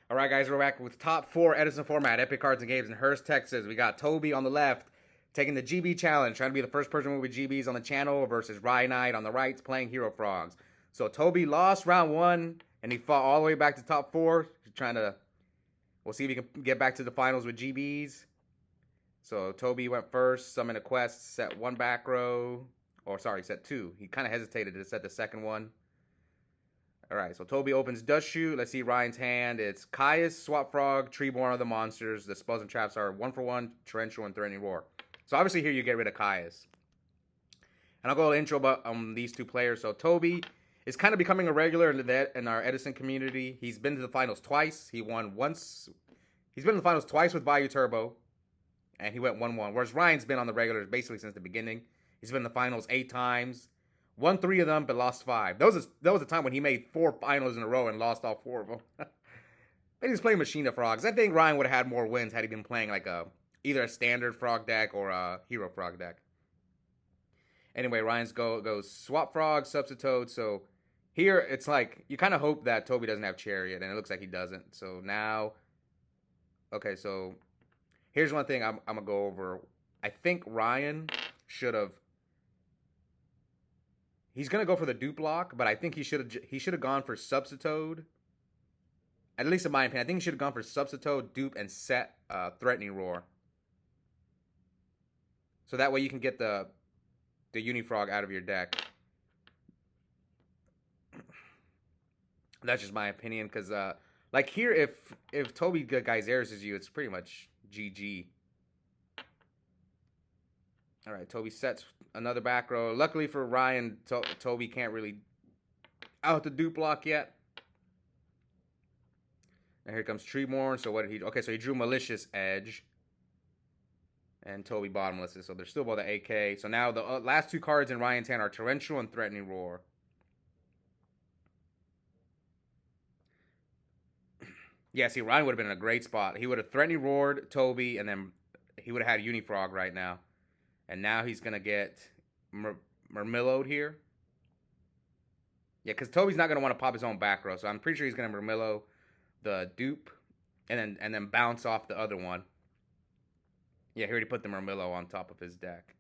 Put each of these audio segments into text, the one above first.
All right, guys, we're back with top 4 Edison Format, Epic Cards and Games in Hurst, Texas. We got Tobi on the left, taking the GB challenge, trying to be the first person with GBs on the channel, versus Ryanide on the right, playing Hero Frogs. So Tobi lost round 1, and he fought all the way back to top 4, trying to, we'll see if he can get back to the finals with GBs. So Tobi went first, summon a quest, set 1 back row, or sorry, set 2. He kind of hesitated to set the second one. All right, so Tobi opens Dust Shoot. Let's see Ryan's hand. It's Caius, Swap Frog, Treeborn are the monsters. The spells and traps are 1-for-1, Torrential, and Threatening Roar. So obviously here you get rid of Caius. And I'll go an intro about these two players. So Tobi is kind of becoming a regular in our Edison community. He's been to the finals twice. He won once. He's been in the finals twice with Bayou Turbo, and he went 1-1. Whereas Ryan's been on the regulars basically since the beginning. He's been in the finals 8 times. Won 3 of them, but lost 5. That was a time when he made 4 finals in a row and lost all 4 of them. But he was playing Machina Frogs. I think Ryan would have had more wins had he been playing like either a standard frog deck or a hero frog deck. Anyway, Ryan's goes Swap Frog, Substitute. So here it's like you kind of hope that Tobi doesn't have Chariot, and it looks like he doesn't. So now, okay, so here's one thing I'm gonna go over. I think Ryan should have. He's gonna go for the dupe block, but I think he should have gone for Substitute. At least in my opinion, I think he should have gone for Substitute, dupe, and set Threatening Roar. So that way you can get the Unifrog out of your deck. That's just my opinion, because like here, if Tobi Geysers is you, it's pretty much GG. All right, Tobi sets another back row. Luckily for Ryan, Tobi can't really out the dupe block yet. And here comes Treeborn. So what did he do? Okay, so he drew Malicious Edge. And Tobi bottomless. So they're still both at AK. So now the last 2 cards in Ryan's hand are Torrential and Threatening Roar. Yeah, see, Ryan would have been in a great spot. He would have Threatening Roared Tobi, and then he would have had Unifrog right now. And now he's going to get Murmillowed here. Yeah, because Tobi's not going to want to pop his own back row. So I'm pretty sure he's going to Murmillow the dupe and then bounce off the other one. Yeah, he already put the Murmillow on top of his deck.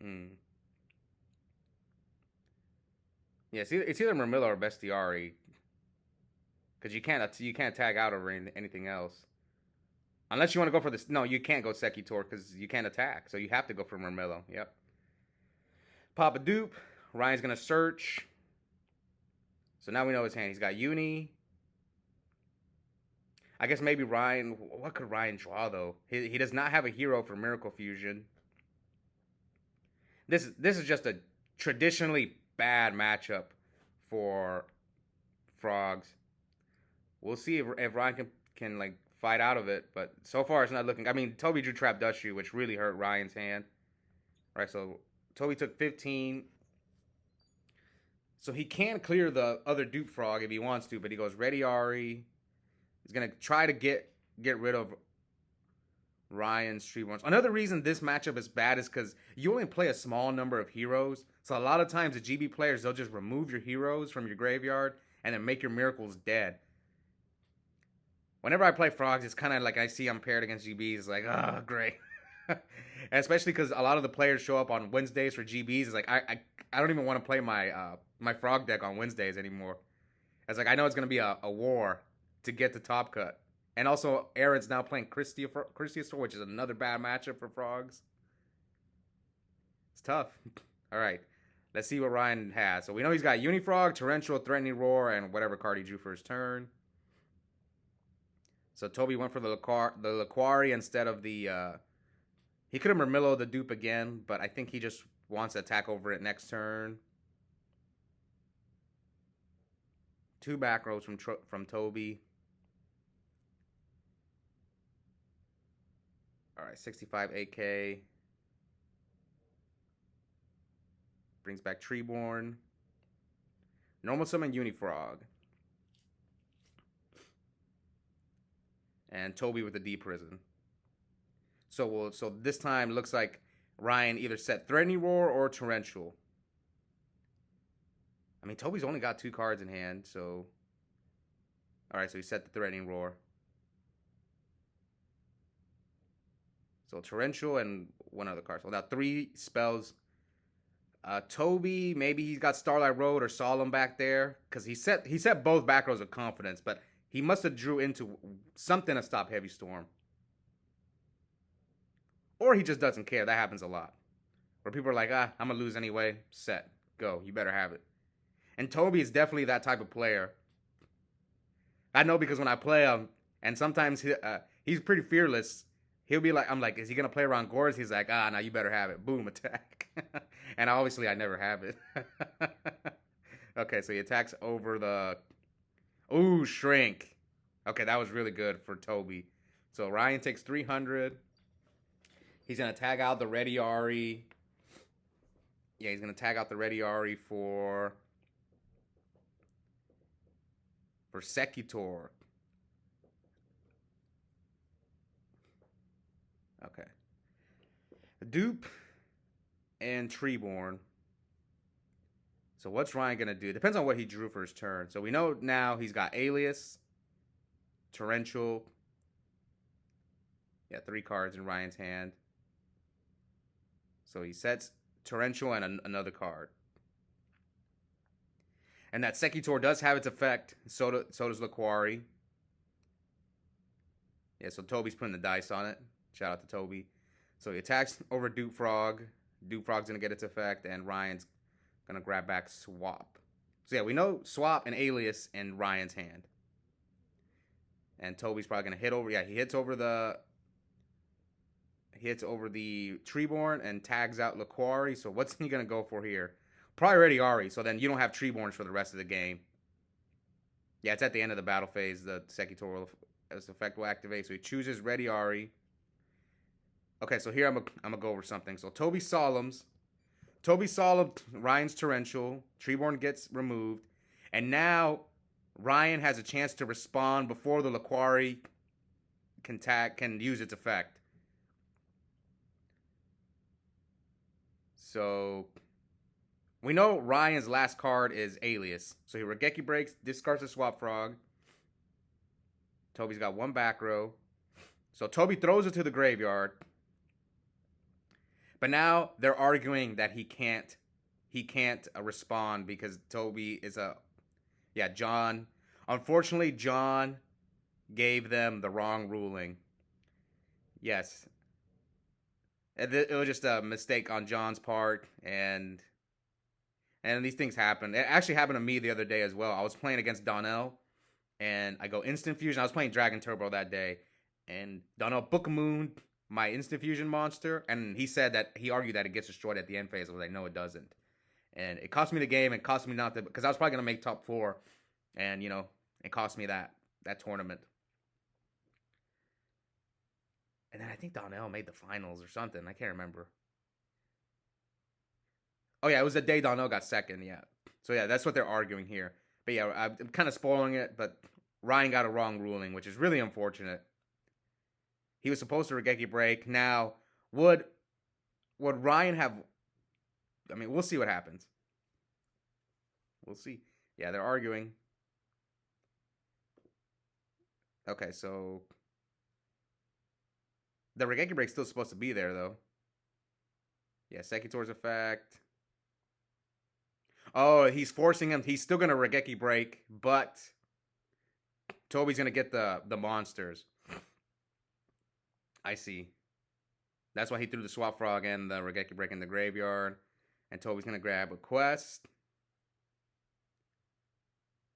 Yeah, it's either Murmillow or Bestiari. Because you can't tag out over anything else. Unless you want to go for this. No, you can't go Sekitor because you can't attack. So you have to go for Murmillow. Yep. Pop a dupe. Ryan's going to search. So now we know his hand. He's got Uni. I guess maybe Ryan. What could Ryan draw, though? He does not have a hero for Miracle Fusion. This is just a traditionally bad matchup for Frogs. We'll see if Ryan can like fight out of it, but so far it's not looking. I mean, Tobi drew Trap Dust Shoe, which really hurt Ryan's hand. All right, so Tobi took 15. So he can clear the other dupe frog if he wants to, but he goes Ready Ari. He's gonna try to get rid of Ryan's Treeborns. Another reason this matchup is bad is because you only play a small number of heroes. So a lot of times the GB players, they'll just remove your heroes from your graveyard and then make your miracles dead. Whenever I play Frogs, it's kind of like I see I'm paired against GBs. It's like, oh, great. And especially because a lot of the players show up on Wednesdays for GBs. It's like, I don't even want to play my my Frog deck on Wednesdays anymore. It's like, I know it's going to be a war to get to top cut. And also, Aaron's now playing Christiosaur, which is another bad matchup for Frogs. It's tough. All right. Let's see what Ryan has. So we know he's got Unifrog, Torrential, Threatening Roar, and whatever card he drew for his turn. So Tobi went for the Laquari instead of the... he could have Murmillow the dupe again, but I think he just wants to attack over it next turn. 2 back rows from Tobi. All right, 65 AK. Brings back Treeborn. Normal summon Unifrog. And Tobi with the D Prison. So this time looks like Ryan either set Threatening Roar or Torrential. I mean, Tobi's only got 2 cards in hand, so... Alright, so he set the Threatening Roar. So Torrential and one other card. So now 3 spells. Tobi, maybe he's got Starlight Road or Solemn back there. Because he set both back rows with confidence, but he must have drew into something to stop Heavy Storm. Or he just doesn't care. That happens a lot. Where people are like, I'm going to lose anyway. Set. Go. You better have it. And Tobi is definitely that type of player. I know because when I play him, and sometimes he's pretty fearless. He'll be like, I'm like, is he going to play around Gores? He's like, now you better have it. Boom, attack. And obviously I never have it. Okay, so he attacks over the... Ooh, Shrink. Okay, that was really good for Tobi. So Ryan takes 300. He's going to tag out the Ready Ari. Yeah, he's going to tag out the Ready Ari for Secutor. Okay. Dupe and Treeborn. So what's Ryan going to do? Depends on what he drew for his turn. So we know now he's got Alias, Torrential. Yeah, 3 cards in Ryan's hand. So he sets Torrential and another card. And that Secutor does have its effect. So does Laquari. Yeah, so Tobi's putting the dice on it. Shout out to Tobi. So he attacks over Dupe Frog. Dupe Frog's going to get its effect. And Ryan's going to grab back Swap. So yeah, we know Swap and Alias in Ryan's hand. And Tobi's probably going to hit over. Yeah, he hits over the Treeborn and tags out Laquari. So what's he going to go for here? Probably Ready Ari, so then you don't have Treeborns for the rest of the game. Yeah, it's at the end of the battle phase. The Secutor effect will activate. So he chooses Ready Ari. Okay, so here I'm gonna go over something. So Tobi Solemns. Tobi Solemn, Ryan's Torrential. Treeborn gets removed. And now Ryan has a chance to respond before the Laquari can use its effect. So... we know Ryan's last card is Alias. So he Regeki breaks, discards the Swap Frog. Tobi's got 1 back row. So Tobi throws it to the graveyard. But now they're arguing that he can't respond because Tobi is John. Unfortunately, John gave them the wrong ruling. Yes. It was just a mistake on John's part, and these things happen. It actually happened to me the other day as well. I was playing against Donnell, and I go Instant Fusion. I was playing Dragon Turbo that day, and Donnell Book of Moon, my Instant Fusion monster, and he argued that it gets destroyed at the end phase. I was like, no, it doesn't. And it cost me the game, and cost me not to, because I was probably going to make top 4, and, it cost me that tournament. And then I think Donnell made the finals or something. I can't remember. Oh, yeah, it was the day Donnell got second, yeah. So, yeah, that's what they're arguing here. But, yeah, I'm kind of spoiling it, but Ryan got a wrong ruling, which is really unfortunate. He was supposed to Regeki break. Now, would Ryan have... I mean, we'll see what happens. We'll see. Yeah, they're arguing. Okay, so... the Regeki break's still supposed to be there, though. Yeah, Secutor's effect... oh, he's forcing him. He's still going to Regeki break, but Tobi's going to get the monsters. I see. That's why he threw the Swap Frog and the Regeki break in the graveyard. And Tobi's going to grab a Quest.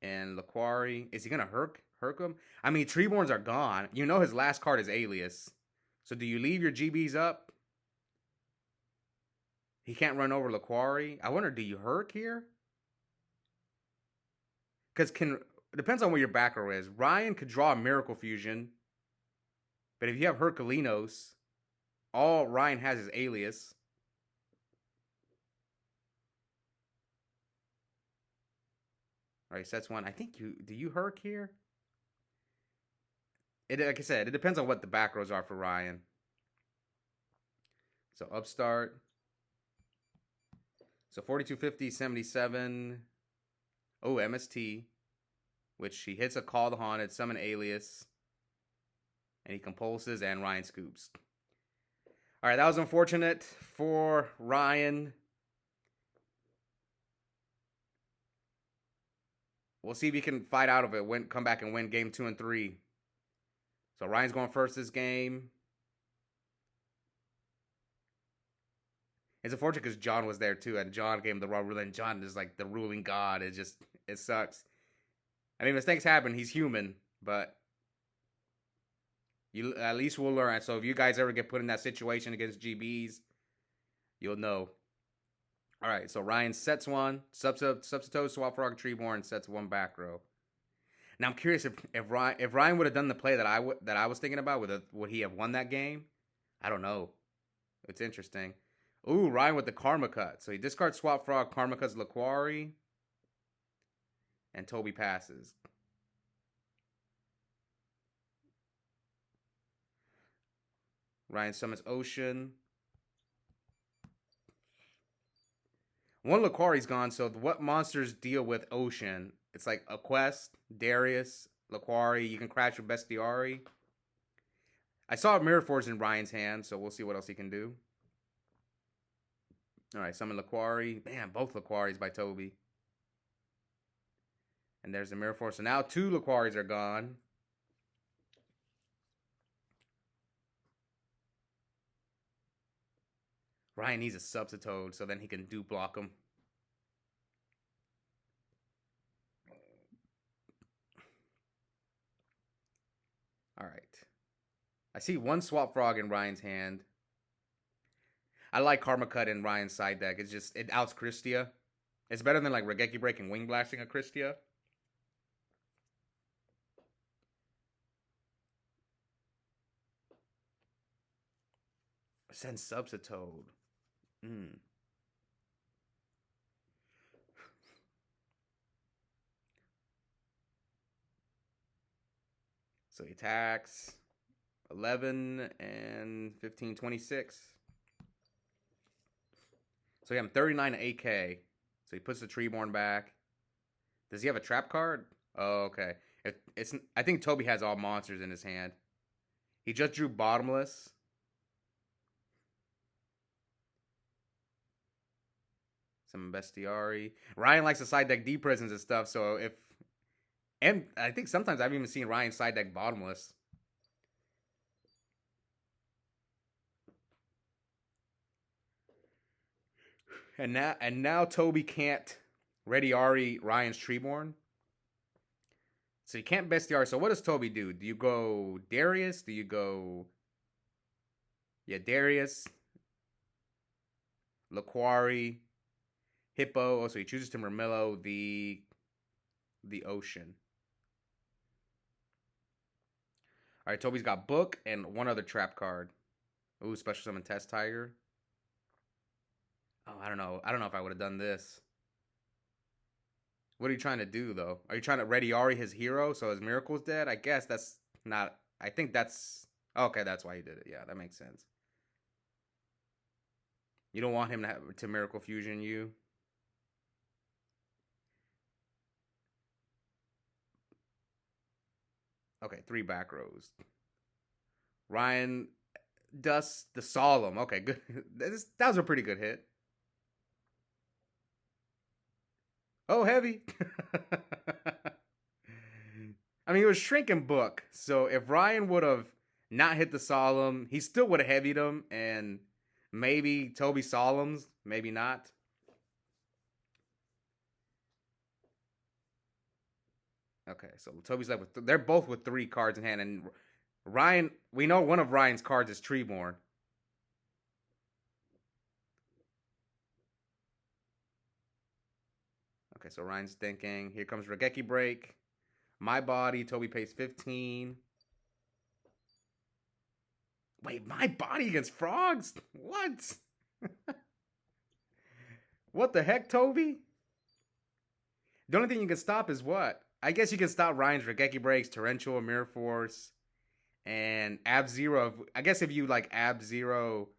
And Laquari. Is he going to Herc him? I mean, Treeborns are gone. You know his last card is Alias. So do you leave your GBs up? He can't run over Laquari. I wonder, do you Herc here? Because depends on where your back row is. Ryan could draw a Miracle Fusion. But if you have Herculinos, all Ryan has is Alias. All right, sets 1. I think do you Herc here? Like I said, it depends on what the back rows are for Ryan. So Upstart. So 4250, 77. Oh, MST, which he hits a Call the Haunted, summon Alias, and he compulses, and Ryan scoops. All right, that was unfortunate for Ryan. We'll see if he can fight out of it, come back and win game 2 and 3. So Ryan's going first this game. It's unfortunate because John was there too, and John gave him the raw ruler, and John is like the ruling god. It sucks. I mean, mistakes happen. He's human, but you at least will learn. So if you guys ever get put in that situation against GBs, you'll know. All right, so Ryan sets one, Substitute, Swap Frog, Treeborn, sets one back row. Now I'm curious if Ryan would have done the play that I was thinking about, would he have won that game? I don't know. It's interesting. Ooh, Ryan with the Karma Cut. So he discards Swap Frog, Karma Cuts Laquari, and Tobi passes. Ryan summons Ocean. One Laquari's gone, so what monsters deal with Ocean? It's like a Quest, Darius, Laquari. You can crash with Bestiari. I saw Mirror Force in Ryan's hand, so we'll see what else he can do. All right, summon Laquari. Man, both Laquaris by Tobi. And there's the Mirror Force. So now 2 Laquaris are gone. Ryan needs a Substitute so then he can block him. All right. I see 1 Swap Frog in Ryan's hand. I like Karma Cut in Ryan's side deck. It outs Christia. It's better than like Regeki Break and Wing Blasting a Christia. Send Substitute. So he attacks 11 and 15, 26. So yeah, I'm 39 AK. So he puts the Treeborn back. Does he have a trap card? Oh, okay. I think Tobi has all monsters in his hand. He just drew Bottomless. Some Bestiari. Ryan likes to side deck D Prisons and stuff, so and I think sometimes I've even seen Ryan side deck Bottomless. And now Tobi can't Ready Ari Ryan's Treeborn. So you can't Bestiari. So what does Tobi do? Do you go Darius? Do you go Darius, Laquari, Hippo? Oh, so he chooses to Murmillo the Ocean. All right, Tobi's got Book and 1 other trap card. Ooh, Special Summon Test Tiger. Oh, I don't know. I don't know if I would have done this. What are you trying to do, though? Are you trying to Ready Ari his hero so his Miracle's dead? I guess that's not... I think that's... Okay, that's why he did it. Yeah, that makes sense. You don't want him to Miracle Fusion you. Okay, 3 back rows. Ryan dusts the Solemn. Okay, good. That was a pretty good hit. Oh, heavy. I mean, it was Shrinking Book. So if Ryan would have not hit the Solemn, he still would have heavied him. And maybe Tobi Solemns, maybe not. Okay, so Tobi's left with... They're both with 3 cards in hand. And Ryan... We know one of Ryan's cards is Treeborn. Okay, so Ryan's thinking. Here comes Regeki Break. My Body. Tobi pays 15. Wait, My Body against Frogs? What? What the heck, Tobi? The only thing you can stop is what? I guess you can stop Ryan's Regeki Breaks, Torrential, Mirror Force, and Ab-Zero. I guess if you like Ab-Zero,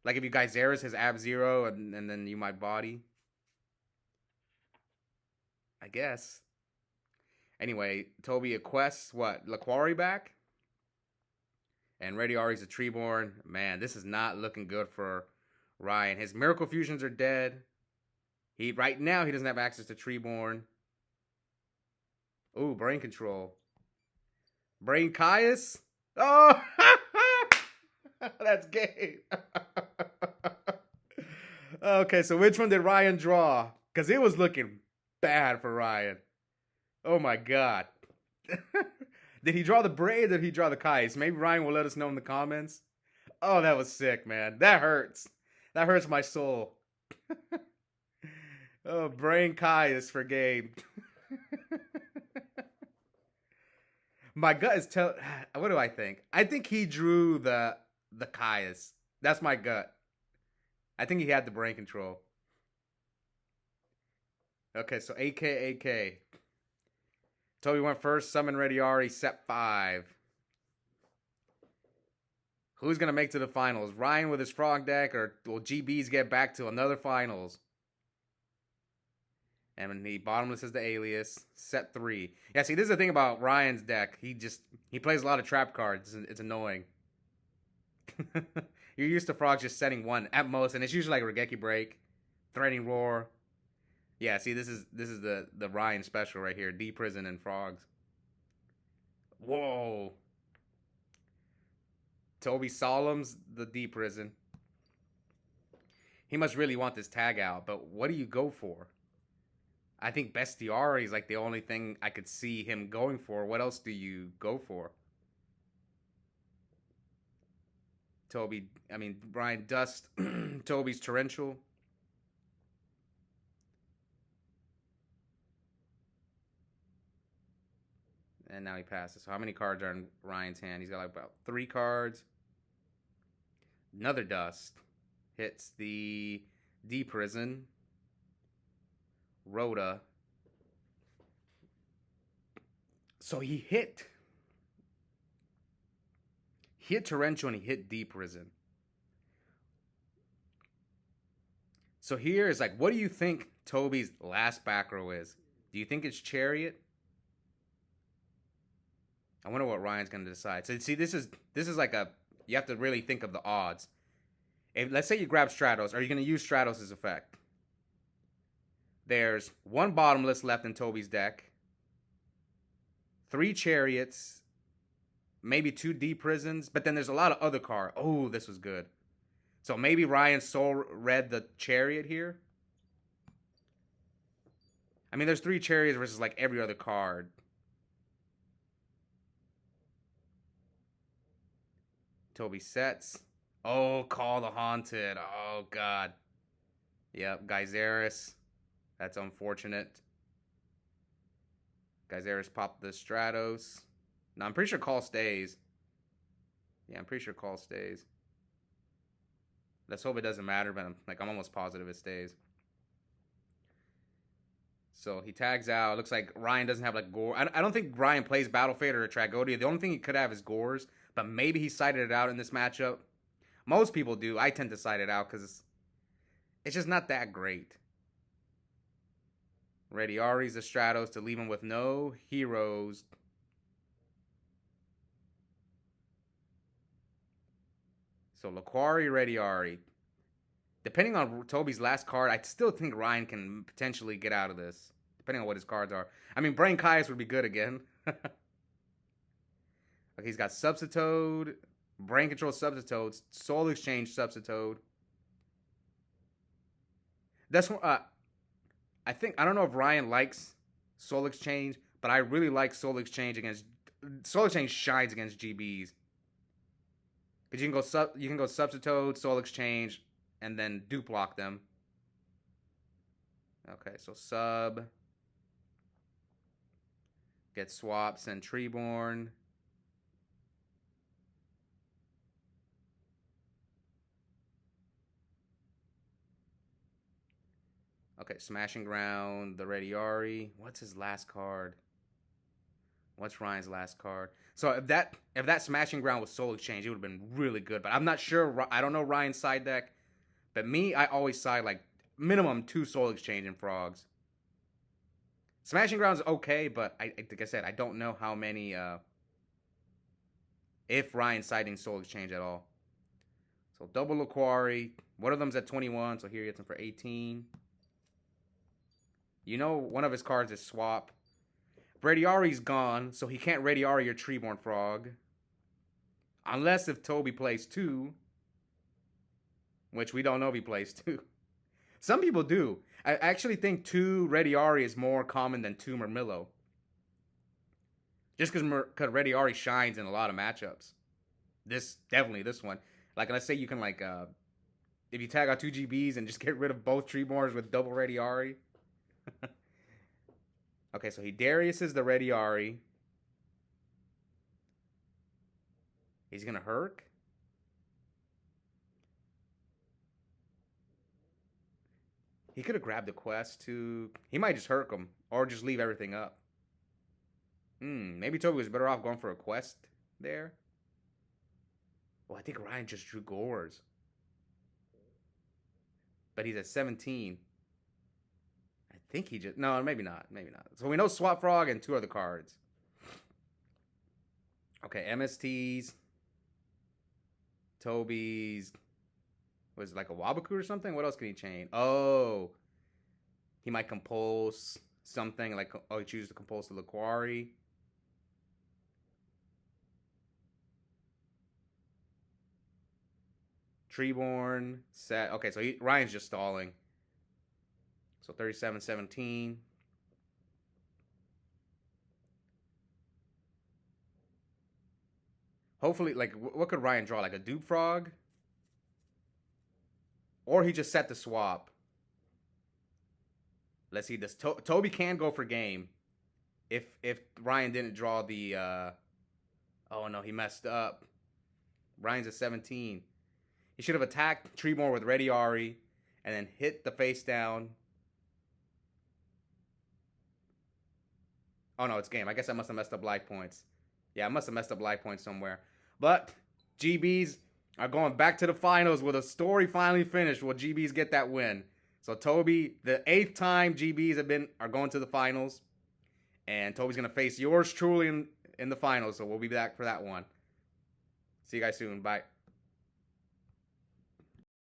like if you Geyseris his Ab-Zero, and then you My Body. I guess. Anyway, Tobi requests what? Laquari back? And Radiari's a Treeborn. Man, this is not looking good for Ryan. His Miracle Fusions are dead. Right now he doesn't have access to Treeborn. Ooh, Brain Control. Brain Caius? Oh! That's gay. Okay, so which one did Ryan draw? Because it was looking bad for Ryan. Oh my god. Did he draw the Bray or did he draw the Caius? Maybe Ryan will let us know in the comments. Oh, that was sick, man. That hurts. That hurts my soul. Oh, Brain Caius for Gabe. My gut is what do I think? I think he drew the Caius. That's my gut. I think he had the Brain Control. Okay, so AK. Tobi went first. Summon Radiari, set 5. Who's going to make to the finals? Ryan with his frog deck, or will GBs get back to another finals? And the bottomless is the alias. Set 3. Yeah, see, this is the thing about Ryan's deck. He plays a lot of trap cards. It's annoying. You're used to frogs just setting 1 at most, and it's usually like Regeki Break, Threatening Roar. Yeah, see, this is the Ryan special right here. D-Prison and frogs. Whoa. Tobi Solemn's the D-Prison. He must really want this tag out, but what do you go for? I think Bestiari is like the only thing I could see him going for. What else do you go for? Brian Dust, Tobi's Torrential. And now he passes. So how many cards are in Ryan's hand? He's got like about 3 cards. Another Dust. Hits the D-Prison. Rhoda. So he hit Torrential and he hit D-Prison. So here is like, what do you think Tobi's last back row is? Do you think it's Chariot? I wonder what Ryan's going to decide. So see, this is like you have to really think of the odds. Let's say you grab Stratos. Are you going to use Stratos' effect? There's 1 bottomless left in Tobi's deck. 3 Chariots. Maybe 2 D-Prisons. But then there's a lot of other cards. Oh, this was good. So maybe Ryan soul read the Chariot here. I mean, there's 3 Chariots versus like every other card. Tobi sets. Oh, Call the Haunted. Oh, God. Yep, Geyseris. That's unfortunate. Geyseris popped the Stratos. No, I'm pretty sure Call stays. Yeah, I'm pretty sure Call stays. Let's hope it doesn't matter, but I'm almost positive it stays. So he tags out. Looks like Ryan doesn't have like Gore. I don't think Ryan plays Battle Fade or Tragodia. The only thing he could have is Gores, but maybe he sided it out in this matchup. Most people do. I tend to side it out because it's just not that great. Radiari's the Stratos to leave him with no heroes. So Laquari, Radiari. Depending on Tobi's last card, I still think Ryan can potentially get out of this. Depending on what his cards are. I mean, Brain Caius would be good again. Okay, he's got Substitute, Brain Control Substitute, Soul Exchange Substitute. That's what I think. I don't know if Ryan likes Soul Exchange, but I really like Soul Exchange against Soul Exchange shines against GBs. Because you can go Substitute, Soul Exchange, and then dupe lock them. Okay, so sub. Get swaps and Treeborn. Okay, Smashing Ground, the Radiari. What's his last card? What's Ryan's last card? So if that Smashing Ground was Soul Exchange, it would have been really good. But I'm not sure. I don't know Ryan's side deck. But me, I always side like minimum 2 Soul Exchange and frogs. Smashing Ground's okay, but like I said, I don't know how many, if Ryan's citing Soul Exchange at all. So double Aquari. One of them's at 21, so here he gets him for 18. You know one of his cards is Swap. Radiari's gone, so he can't Radiari your Treeborn Frog. Unless if Tobi plays 2. Which we don't know if he plays 2. Some people do. I actually think 2 Radiari is more common than 2 Murmillo. Just because Radiari shines in a lot of matchups. Definitely this one. Like, let's say you can, like, if you tag out 2 GBs and just get rid of both Treeborns with double Radiari. Okay, so he Dariuses the Radiari. He's going to Herc. He could have grabbed the quest too. He might just Herc him or just leave everything up. Maybe Tobi was better off going for a quest there. Well, I think Ryan just drew Gores. But he's at 17. I think he just... No, maybe not. Maybe not. So we know Swap Frog and 2 other cards. Okay, MSTs. Tobi's... Was it like a Wabaku or something? What else can he chain? Oh. He might compulse something. Like, oh, he chooses to compulse the Laquari. Treeborn. Set. Okay, so Ryan's just stalling. So 37-17. Hopefully, like, what could Ryan draw? Like a Dupe Frog? Or he just set the swap. Let's see this. Tobi can go for game. If Ryan didn't draw the... Oh, no, he messed up. Ryan's at 17. He should have attacked Treeborn with Radiari and then hit the face down. Oh, no, it's game. I guess I must have messed up life points. Yeah, I must have messed up life points somewhere. But GBs are going back to the finals with a story finally finished. Will GBs get that win? So Tobi, the 8th time GBs are going to the finals. And Tobi's going to face yours truly in the finals. So we'll be back for that one. See you guys soon. Bye.